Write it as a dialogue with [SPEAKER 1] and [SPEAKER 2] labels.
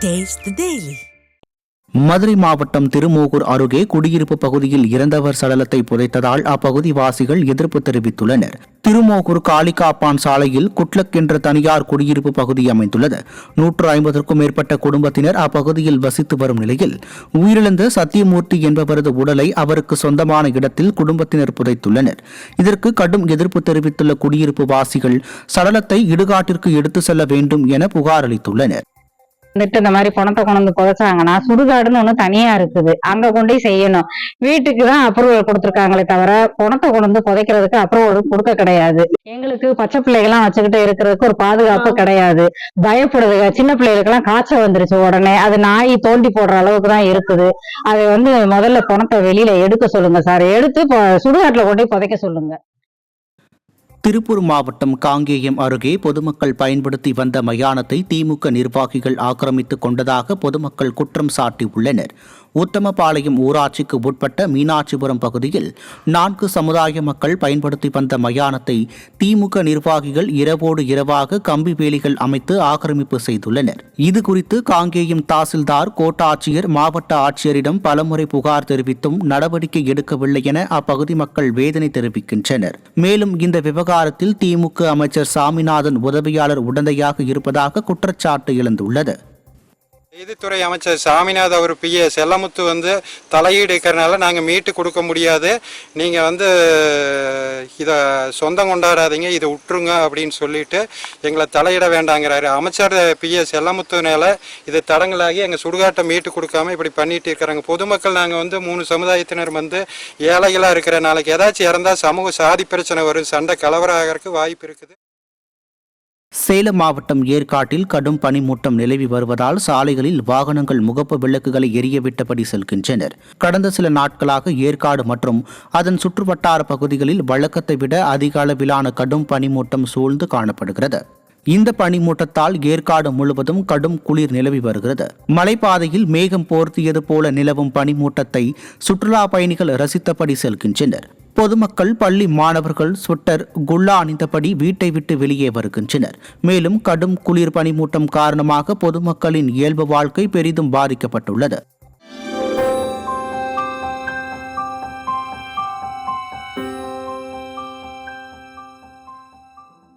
[SPEAKER 1] Taste the Daily.
[SPEAKER 2] Madurai மாவட்டம் திருமோகூர் அருகே குடியிருப்பு பகுதியில் இறந்தவர் சடலத்தை புதைத்ததால் அப்பகுதி வாசிகள் எதிர்ப்பு தெரிவித்துள்ளனர். திருமோகூர் காளிகாப்பான் சாலையில் குட்லக் என்ற தனியார் குடியிருப்பு பகுதி அமைந்துள்ளது. 150க்கும் மேற்பட்ட குடும்பத்தினர் அப்பகுதியில் வசித்து வரும் நிலையில் உயிரிழந்த சத்தியமூர்த்தி என்பவரது உடலை அவருக்கு சொந்தமான இடத்தில் குடும்பத்தினர் புதைத்துள்ளனர். இதற்கு கடும் எதிர்ப்பு தெரிவித்துள்ள குடியிருப்பு வாசிகள் சடலத்தை இடுகாட்டிற்கு எடுத்து செல்ல வேண்டும் என புகார் அளித்துள்ளனர்.
[SPEAKER 3] இந்த மாதிரி பணத்தை கொண்டு வந்து புதைச்சாங்கன்னா சுடுகாடுன்னு ஒண்ணு தனியா இருக்குது, அங்க கொண்டு செய்யணும். வீட்டுக்கு தான் அப்ரூவல் கொடுத்துருக்காங்களே தவிர பணத்தை கொண்டு வந்து புதைக்கிறதுக்கு அப்ரூவல் கொடுக்க கிடையாது. எங்களுக்கு பச்சை பிள்ளைகள்லாம் வச்சுக்கிட்டு இருக்கிறதுக்கு ஒரு பாதுகாப்பு கிடையாது. பயப்படுதுங்க. சின்ன பிள்ளைகளுக்கெல்லாம் காய்ச்சல் வந்துருச்சு, உடனே அது நாய் தோண்டி போடுற அளவுக்கு தான் இருக்குது. அதை முதல்ல பணத்தை வெளியில எடுக்க சொல்லுங்க சார், எடுத்து சுடுகாட்டுல கொண்டு புதைக்க சொல்லுங்க.
[SPEAKER 2] திருப்பூர் மாவட்டம் காங்கேயம் அருகே பொதுமக்கள் பயன்படுத்தி வந்த மயானத்தை திமுக நிர்வாகிகள் ஆக்கிரமித்துக் கொண்டதாக பொதுமக்கள் குற்றம் சாட்டியுள்ளனர். உத்தமபாளையம் ஊராட்சிக்கு உட்பட்ட மீனாட்சிபுரம் பகுதியில் 4 சமுதாய மக்கள் பயன்படுத்தி வந்த மயானத்தை திமுக நிர்வாகிகள் இரவோடு இரவாக கம்பி வேலிகள் அமைத்து ஆக்கிரமிப்பு செய்துள்ளனர். இதுகுறித்து காங்கேயம் தாசில்தார், கோட்டாட்சியர், மாவட்ட ஆட்சியரிடம் பலமுறை புகார் தெரிவித்தும் நடவடிக்கை எடுக்கவில்லை என அப்பகுதி மக்கள் வேதனை தெரிவிக்கின்றனர். மேலும் இந்த விவகாரத்தில் திமுக அமைச்சர் சாமிநாதன் உதவியாளர் உடந்தையாக இருப்பதாக குற்றச்சாட்டு எழுந்துள்ளது.
[SPEAKER 4] நீதித்துறை அமைச்சர் சாமிநாத் அவர் PA செல்லமுத்து தலையீடு இருக்கிறனால நாங்கள் மீட்டு கொடுக்க முடியாது, நீங்கள் இதை சொந்தம் கொண்டாடாதீங்க, இதை விட்டுருங்க அப்படின்னு சொல்லிட்டு எங்களை தலையிட வேண்டாங்கிறாரு. அமைச்சர் PA செல்லமுத்துனால இது தடங்களாகி எங்கள் சுடுகாட்டை மீட்டு கொடுக்காம இப்படி பண்ணிட்டு இருக்கிறாங்க. பொதுமக்கள் நாங்கள் 3 சமுதாயத்தினர் ஏழைகளாக இருக்கிற, நாளைக்கு ஏதாச்சும் இறந்தால் சமூக சாதி பிரச்சனை வரும், சண்டை கலவரம் ஆகிறதுக்கு வாய்ப்பு இருக்குது.
[SPEAKER 2] சேலம் மாவட்டம் ஏற்காட்டில் கடும் பனிமூட்டம் நிலவி வருவதால் சாலைகளில் வாகனங்கள் முகப்பு விளக்குகளை எரியவிட்டபடி செல்கின்றனர். கடந்த சில நாட்களாக ஏற்காடு மற்றும் அதன் சுற்றுவட்டார பகுதிகளில் வழக்கத்தை விட அதிக அளவிலான கடும் பனிமூட்டம் சூழ்ந்து காணப்படுகிறது. இந்த பனிமூட்டத்தால் ஏற்காடு முழுவதும் கடும் குளிர் நிலவி வருகிறது. மலைப்பாதையில் மேகம் போர்த்தியது போல நிலவும் பனிமூட்டத்தை சுற்றுலா பயணிகள் ரசித்தபடி செல்கின்றனர். பொதுமக்கள், பள்ளி மாணவர்கள் ஸ்வெட்டர், குல்லா அணிந்தபடி வீட்டை விட்டு வெளியே வருகின்றனர். மேலும் கடும் குளிர் பனிமூட்டம் காரணமாக பொதுமக்களின் இயல்பு வாழ்க்கை பெரிதும் பாதிக்கப்பட்டுள்ளது.